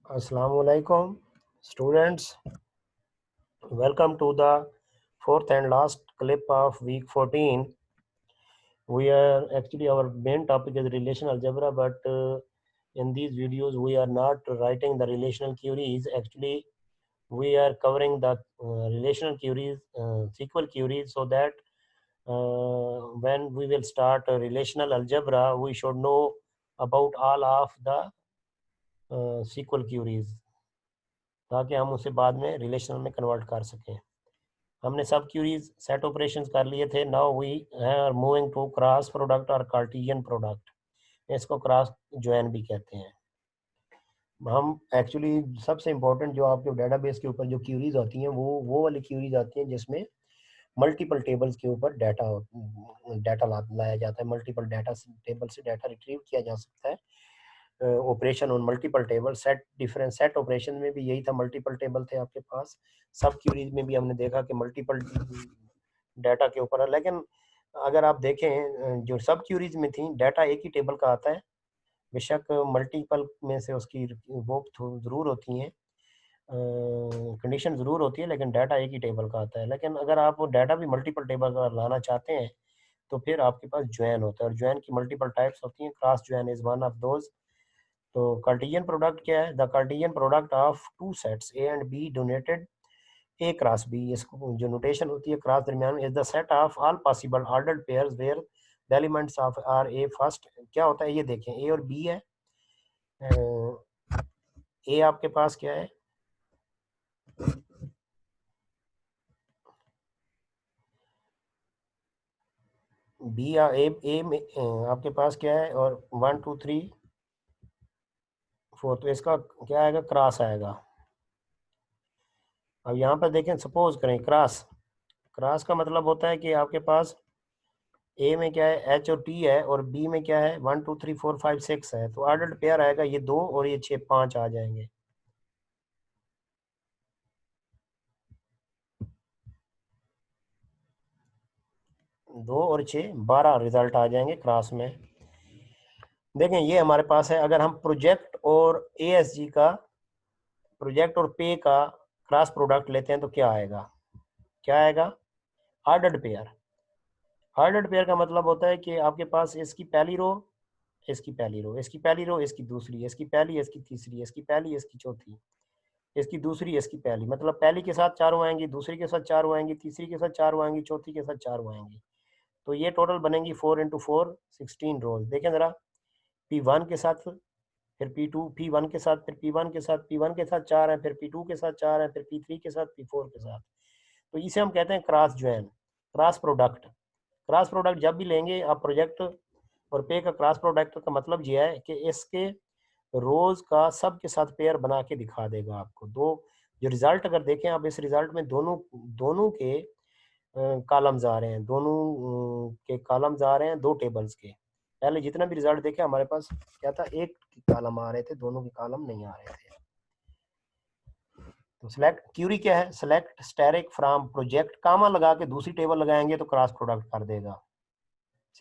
Assalamualaikum, students. Welcome to the fourth and last clip of week 14. We are actually, our main topic is relational algebra, but in these videos we are not writing the relational queries. Actually, we are covering the relational queries, SQL queries, so that when we will start a relational algebra, we should know about all of the SQL queries, ताकि हम उसे बाद में relational में convert कर सकें। हमने सब क्यूरीज सेट ऑपरेशंस कर लिए थे। Now we are moving to cross product और कार्टेशियन प्रोडक्ट। इसको क्रॉस ज्वाइन भी कहते हैं। हम एक्चुअली सबसे इम्पोर्टेंट जो आपके डेटाबेस के ऊपर जो क्यूरीज आती हैं वो वाली क्यूरीज आती हैं जिसमें मल्टीपल टेबल्स के ऊपर डाटा लाया जाता है। मल्टीपल डाटा टेबल से डाटा रिट्रीव किया जा सकता है। Operation on multiple table, set different set operation में भी यही था, मल्टीपल टेबल थे आपके पास। सब क्यूरीज में भी हमने देखा कि मल्टीपल डाटा के ऊपर है। लेकिन अगर आप देखें जो सब क्यूरीज में थी, डाटा एक ही टेबल का आता है। बेशक मल्टीपल में से उसकी वो ज़रूर होती हैं, कंडीशन ज़रूर होती है, लेकिन डाटा एक ही टेबल का आता है। लेकिन अगर आप वो डाटा भी मल्टीपल टेबल का लाना चाहते हैं तो फिर आपके पास ज्वाइन होता है, और ज्वाइन की मल्टीपल टाइप्स होती हैं। Cross join is one of those. तो कार्टेशियन प्रोडक्ट क्या है? The cartesian product of two sets A and B denoted A cross B. इसको जो नोटेशन होती है क्रॉस दरमियान, is the set of all possible ordered pairs where the elements of are a first. क्या होता है ये देखें, ए और बी है। ए आपके पास क्या है? बी ए में आपके पास क्या है? और 1 2 3 4, तो इसका क्या आएगा? क्रॉस आएगा। अब यहाँ पर देखें, सपोज करें क्रॉस, क्रॉस का मतलब होता है कि आपके पास ए में क्या है? एच और टी है, और बी में क्या है? 1 2 3 4 5 6 है। तो ऑर्डर्ड पेयर आएगा ये 2 और ये 6 5 आ जाएंगे। 2 और 6 12 रिजल्ट आ जाएंगे क्रॉस में। देखें ये हमारे पास है। अगर हम प्रोजेक्ट और एएसजी का, प्रोजेक्ट और पे का क्रॉस प्रोडक्ट लेते हैं तो क्या आएगा? क्या आएगा? Ordered pair. ऑर्डर्ड पेयर का मतलब होता है कि आपके पास इसकी पहली रो, इसकी पहली रो, इसकी पहली रो, इसकी दूसरी, इसकी पहली, इसकी तीसरी, इसकी पहली, इसकी चौथी, इसकी दूसरी, इसकी पहली। मतलब पहली के साथ चारों आएंगी, दूसरी के साथ चारों आएंगी, तीसरी के साथ चारों आएंगी, चौथी के साथ चारों आएंगी। तो ये टोटल बनेंगी 4 इंटू 4 16 रोज। देखें जरा, P1 के साथ, फिर P2, P1 के साथ, फिर P1 के साथ, P1 के साथ 4 है, फिर P2 के साथ 4 है, फिर P3 के साथ, P4 के साथ। तो इसे हम कहते हैं cross join, cross product. Cross product जब भी लेंगे आप प्रोजेक्ट और पे का क्रॉस प्रोडक्ट का मतलब ये है कि इसके रोज का सब के साथ पेयर बना के दिखा देगा आपको। दो जो रिजल्ट अगर देखें आप, इस रिजल्ट में दोनों दोनों के कॉलम्स आ रहे हैं, दोनों के कॉलम्स आ रहे हैं दो टेबल्स के। पहले जितना भी रिजल्ट देखे हमारे पास क्या था? एक कॉलम आ रहे थे, दोनों के कॉलम नहीं आ रहे थे। तो सिलेक्ट क्यूरी क्या है? सेलेक्ट स्टैटिक फ्रॉम प्रोजेक्ट, कामा लगा के दूसरी टेबल लगाएंगे तो क्रॉस प्रोडक्ट कर देगा।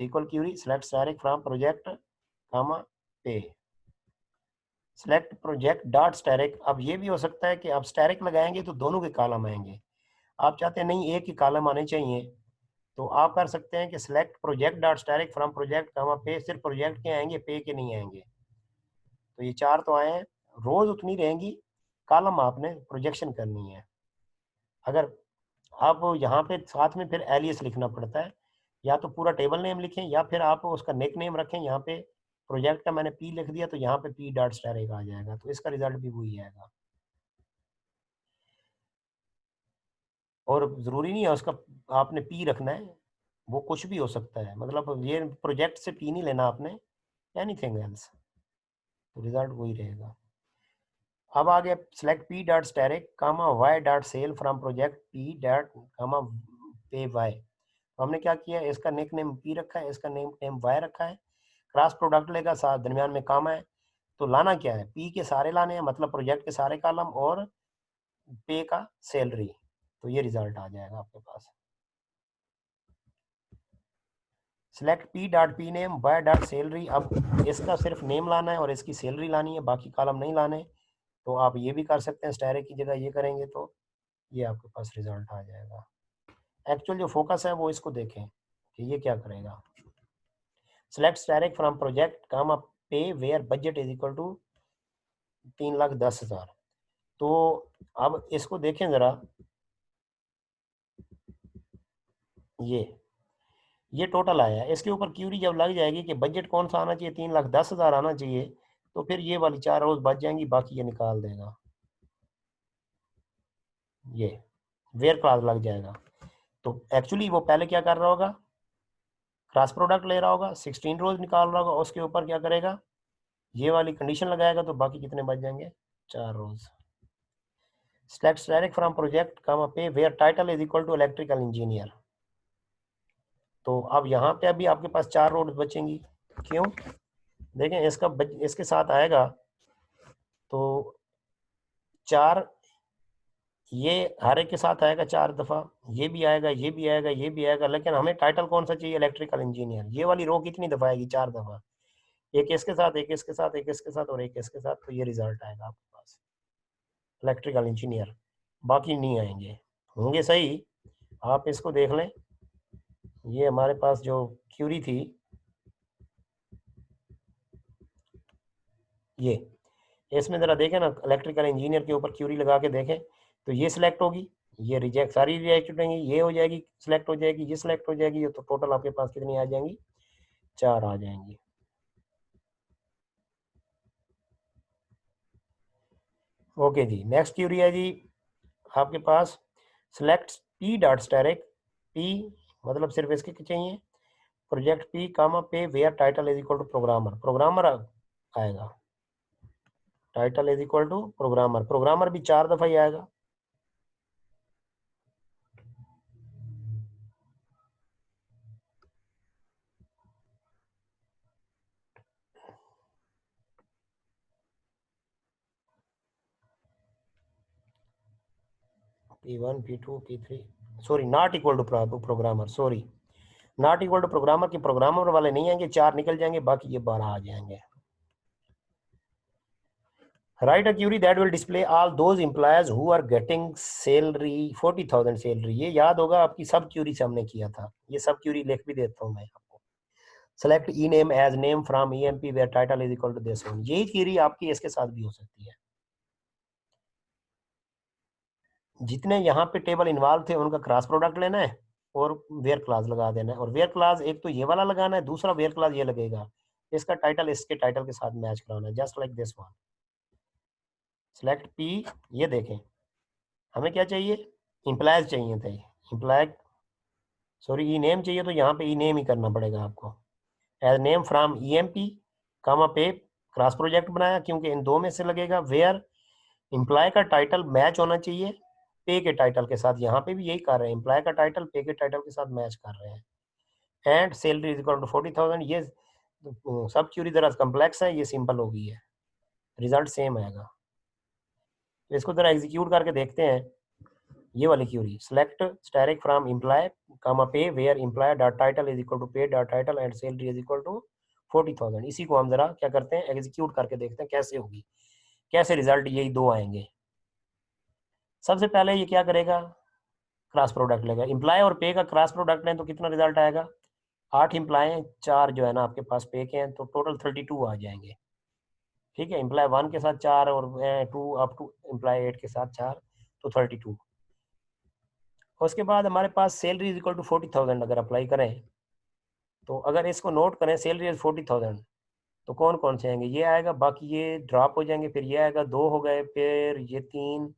SQL query select static from project comma pay, select project dot static. अब ये भी हो सकता है कि आप स्टैटिक लगाएंगे तो दोनों के कॉलम आएंगे। आप चाहते हैं नहीं एक ही कॉलम आने चाहिए, तो आप कर सकते हैं कि select project dot static from project comma pay. सिर्फ प्रोजेक्ट के आएंगे, पे के नहीं आएंगे। तो ये 4 तो आए हैं। रोज उतनी रहेंगी, कॉलम आपने प्रोजेक्शन करनी है। अगर आप यहाँ पे साथ में फिर एलियस लिखना पड़ता है, या तो पूरा टेबल नेम लिखें या फिर आप उसका निक नेम रखें। यहाँ पे प्रोजेक्ट का मैंने पी लिख दिया तो यहाँ पे पी डॉट स्टैटिक आ जाएगा, तो इसका रिजल्ट भी वही आएगा। और ज़रूरी नहीं है उसका आपने पी रखना है, वो कुछ भी हो सकता है। मतलब ये प्रोजेक्ट से पी नहीं लेना आपने, एनीथिंग एल्स, तो रिजल्ट वही रहेगा। अब आगे select P dot static comma y dot sell from project p dot comma pay y. तो हमने क्या किया? इसका निक नेम पी रखा है, इसका नेम नेम वाई रखा है। क्रॉस प्रोडक्ट लेगा, साथ दरमियान में कामा है। तो लाना क्या है? पी के सारे लाने हैं, मतलब प्रोजेक्ट के सारे कॉलम, और पे का सैलरी। तो ये रिजल्ट आ जाएगा आपके पास। Select P dot p name by dot salary. अब इसका सिर्फ नेम लाना है और इसकी सैलरी लानी है, बाकी कॉलम नहीं लाने। तो आप ये भी कर सकते हैं, स्टायरेक्ट की जगह ये करेंगे तो ये आपके पास रिजल्ट आ जाएगा। एक्चुअल जो फोकस है वो इसको देखें कि ये क्या करेगा। Select स्टायरेक्ट from project comma pay where budget is equal to 3,10,000। तो अब इसको देखें ज़रा, ये टोटल आया है। इसके ऊपर क्यूरी जब लग जाएगी कि बजट कौन सा आना चाहिए, 3,10,000 आना चाहिए, तो फिर ये वाली 4 रोज बच जाएंगी, बाकी ये निकाल देगा, ये वेयर क्लास लग जाएगा। तो एक्चुअली वो पहले क्या कर रहा होगा, क्रॉस प्रोडक्ट ले रहा होगा, 16 रोज निकाल रहा होगा, उसके ऊपर क्या करेगा, ये वाली कंडीशन लगाएगा, तो बाकी कितने बच जाएंगे, 4 rows. Select direct from project comma pay where title is equal to electrical engineer. तो अब यहाँ पे अभी आपके पास 4 रोड बचेंगी। क्यों, देखें इसके साथ आएगा तो 4, ये हर एक के साथ आएगा 4 दफा, ये भी आएगा, ये भी आएगा, ये भी आएगा, लेकिन हमें टाइटल कौन सा चाहिए, इलेक्ट्रिकल इंजीनियर। ये वाली रो कितनी दफा आएगी, 4 दफा, एक इसके साथ, एक इसके साथ, एक इसके साथ और एक इसके साथ, तो ये रिजल्ट आएगा आपके पास इलेक्ट्रिकल इंजीनियर। बाकी नहीं आएंगे, होंगे सही, आप इसको देख लें। ये हमारे पास जो क्यूरी थी, ये इसमें ज़रा देखें ना, इलेक्ट्रिकल इंजीनियर के ऊपर क्यूरी लगा के देखें, तो ये सिलेक्ट होगी, ये रिजेक्ट, सारी रिजेक्ट होंगी, ये हो जाएगी, सिलेक्ट हो जाएगी, ये सिलेक्ट हो जाएगी, तो टोटल आपके पास कितनी आ जाएंगी, 4 आ जाएंगी। ओके जी, नेक्स्ट क्यूरी है जी आपके पास, select p dot static, p मतलब सिर्फ इसके चाहिए, project p comma pay where title is equal to programmer, programmer आएगा, title is equal to programmer, programmer भी 4 दफा ही आएगा। P1 P2 P3, sorry not equal to programmer, sorry not equal to programmer के प्रोग्रामर वाले नहीं आएंगे, 4 निकल जाएंगे, बाकी ये 12 आ जाएंगे। Write a query that will display all those employees who are getting salary 40,000 salary. ये याद होगा आपकी सब क्यूरी से हमने किया था, ये सब क्यूरी लिख भी देता हूँ मैं आपको। Select E name as name from EMP where title is equal to this one. यही क्यूरी आपकी इसके साथ भी हो सकती है। जितने यहाँ पे टेबल इन्वॉल्व थे उनका क्रॉस प्रोडक्ट लेना है और वेयर क्लास लगा देना है, और वेयर क्लास एक तो ये वाला लगाना है, दूसरा वेयर क्लास ये लगेगा, इसका टाइटल इसके टाइटल के साथ मैच कराना है, just like this one. Select P, ये देखें हमें क्या चाहिए, इम्प्लायज चाहिए थे, इम्प्लाय सॉरी ई नेम चाहिए, तो यहाँ पे ई नेम ही करना पड़ेगा आपको, as name from e M p comma pay, cross project बनाया क्योंकि इन दो में से लगेगा, वेयर इम्प्लाय का टाइटल मैच होना चाहिए पे के टाइटल के साथ, यहाँ पे भी यही कर रहे हैं, इम्प्लाय का टाइटल पे के टाइटल के साथ मैच कर रहे हैं, and salary is equal to 40,000। ये सब क्यूरी जरा कम्प्लेक्स है, ये सिंपल हो गई है, रिजल्ट सेम आएगा। तो इसको जरा एग्जीक्यूट करके देखते हैं। ये वाली query, select static from employ comma pay where employ dot title is equal to pay dot title and salary is equal to 40,000। इसी को हम जरा क्या करते हैं, एग्जीक्यूट करके देखते हैं कैसे होगी, कैसे रिजल्ट यही दो आएंगे। सबसे पहले ये क्या करेगा, क्रॉस प्रोडक्ट लेगा, इम्प्लॉय और पे का क्रॉस प्रोडक्ट लें तो कितना रिजल्ट आएगा, 8 इम्प्लॉय हैं, 4 जो है ना आपके पास पे के हैं, तो टोटल 32 आ जाएंगे। ठीक है, इम्प्लॉय 1 के साथ 4 और 2 अप टू इम्प्लॉय 8 के साथ 4, तो 32। उसके बाद हमारे पास सैलरी इज इक्वल टू 40,000 अगर अप्लाई करें, तो अगर इसको नोट करें, सैलरी इज 40,000, तो कौन कौन से आएंगे, ये आएगा, बाकी ये ड्रॉप हो जाएंगे, फिर ये आएगा, 2 हो गए, फिर ये 3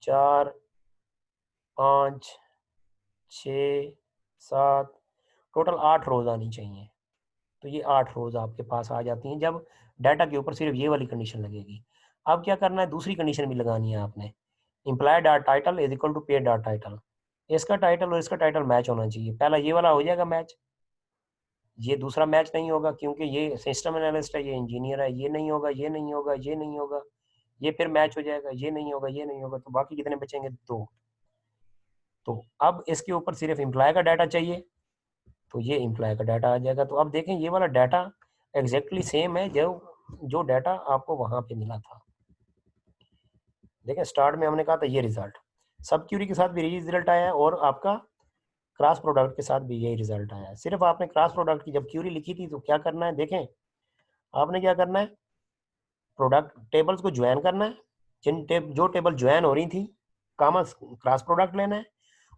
4 5 6 7, टोटल 8 रोज आनी चाहिए। तो ये 8 रोज आपके पास आ जाती हैं जब डाटा के ऊपर सिर्फ ये वाली कंडीशन लगेगी। अब क्या करना है, दूसरी कंडीशन भी लगानी है आपने, employee dot title is equal to pay dot title, इसका टाइटल और इसका टाइटल मैच होना चाहिए। पहला ये वाला हो जाएगा मैच, ये दूसरा मैच नहीं होगा क्योंकि ये सिस्टम एनालिस्ट है, ये इंजीनियर है, ये नहीं होगा, ये नहीं होगा, ये नहीं होगा, ये फिर मैच हो जाएगा, ये नहीं होगा, ये नहीं होगा, तो बाकी कितने बचेंगे, 2। तो अब इसके ऊपर सिर्फ इम्प्लॉय का डाटा चाहिए, तो ये इम्प्लॉय का डाटा आ जाएगा। तो अब देखें ये वाला डाटा एग्जैक्टली सेम है जो डाटा आपको वहां पे मिला था। देखें स्टार्ट में हमने कहा था ये रिजल्ट, सब क्यूरी के साथ भी यही रिजल्ट आया है और आपका क्रॉस प्रोडक्ट के साथ भी यही रिजल्ट आया है। सिर्फ आपने क्रॉस प्रोडक्ट की जब क्यूरी लिखी थी तो क्या करना है, देखें आपने क्या करना है, प्रोडक्ट टेबल्स को ज्वाइन करना है, जो टेबल ज्वाइन हो रही थी कामा क्रॉस प्रोडक्ट लेना है,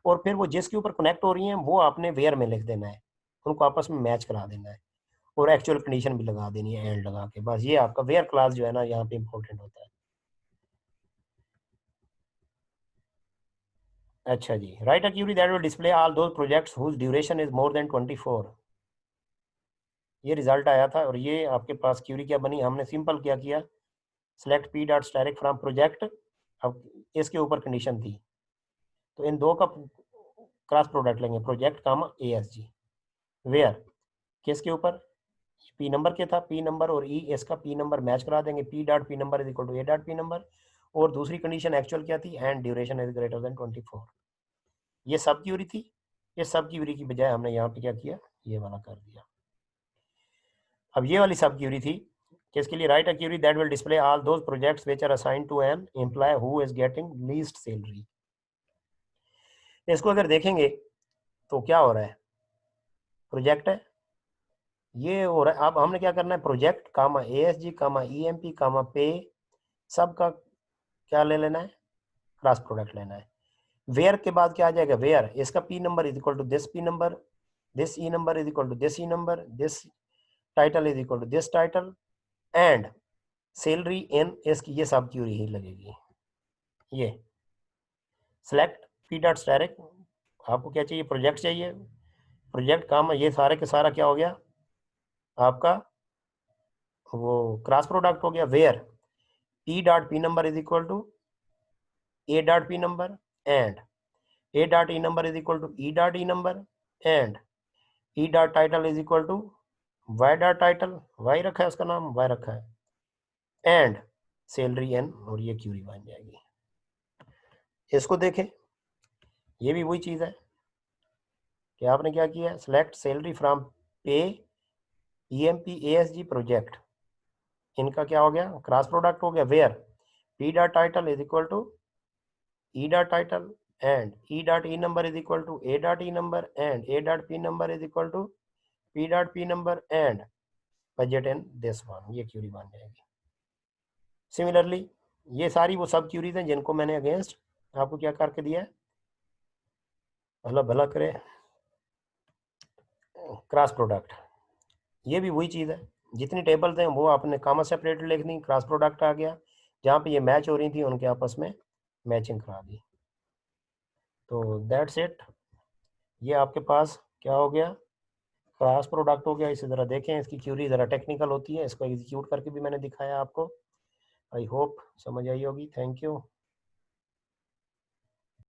और फिर वो जिसके ऊपर कनेक्ट हो रही हैं वो आपने वेयर में लिख देना है, उनको आपस में मैच करा देना है, और एक्चुअल कंडीशन भी लगा देनी है एंड लगा के। बस ये आपका वेयर क्लास जो है ना यहाँ पे इंपॉर्टेंट होता है। अच्छा जी, write a query that will display all those projects whose duration is more than 24। ये रिजल्ट आया था और ये आपके पास क्यूरी क्या बनी, हमने सिंपल क्या किया, select P dot static from project, अब इसके ऊपर कंडीशन थी तो इन दो का क्रॉस प्रोडक्ट लेंगे, project comma A S G, where किसके ऊपर, पी नंबर के था, पी नंबर और ई इसका पी नंबर मैच करा देंगे, P dot P number is equal to A dot P number, और दूसरी कंडीशन एक्चुअल क्या थी, and duration is greater than 24। ये सब क्यूरी थी, ये सब क्यूरी की बजाय हमने यहाँ पे क्या किया, ये वाला कर दिया। अब ये वाली सब क्यूरी थी किसके लिए, write a query that will display all those projects which are assigned to an employee who is getting least salary. इसको अगर देखेंगे तो क्या हो रहा है, प्रोजेक्ट है ये हो रहा है, अब हमने क्या करना है, project comma A S g comma e M p comma pay, सबका क्या ले लेना है, क्रॉस प्रोडक्ट लेना है। वेयर के बाद क्या आ जाएगा, वेयर इसका P number is equal to this P number, this E number is equal to this E number, this title is equal to this title, and salary in इसकी ये सब क्यूरी ही लगेगी। ये सेलेक्ट पी डॉट स्टैटिक, आपको क्या चाहिए, project चाहिए, project काम ये सारे के सारा क्या हो गया आपका, वो क्रॉस प्रोडक्ट हो गया, where P dot P number is equal to A dot P number, and A dot E number is equal to E dot E number, and E dot title is equal to Y dot title, Y रखा है उसका नाम, Y रखा है, and salary N, और ये query बन जाएगी। इसको देखें, ये भी वही चीज़ है कि आपने क्या किया, select salary from pay E M P A S G project, इनका क्या हो गया, क्रॉस प्रोडक्ट हो गया, where P dot title is equal to E dot title, and E dot E number is equal to A dot E number, and A dot P number is equal to P dot P number, and budget in this one, ये query बन जाएगी। Similarly ये सारी वो सब curies हैं जिनको मैंने अगेंस्ट आपको क्या करके दिया है, भला भला करे, क्रॉस प्रोडक्ट, ये भी वही चीज़ है, जितनी टेबल्स हैं वो आपने कामा सेपरेट लिखनी, क्रॉस प्रोडक्ट आ गया, जहाँ पे ये मैच हो रही थी उनके आपस में मैचिंग करा दी। तो दैट्स इट, ये आपके पास क्या हो गया, क्रॉस प्रोडक्ट हो गया। इसी तरह देखें, इसकी क्यूरी ज़रा टेक्निकल होती है, इसको एग्जीक्यूट करके भी मैंने दिखाया आपको। आई होप समझ आई होगी। Thank you.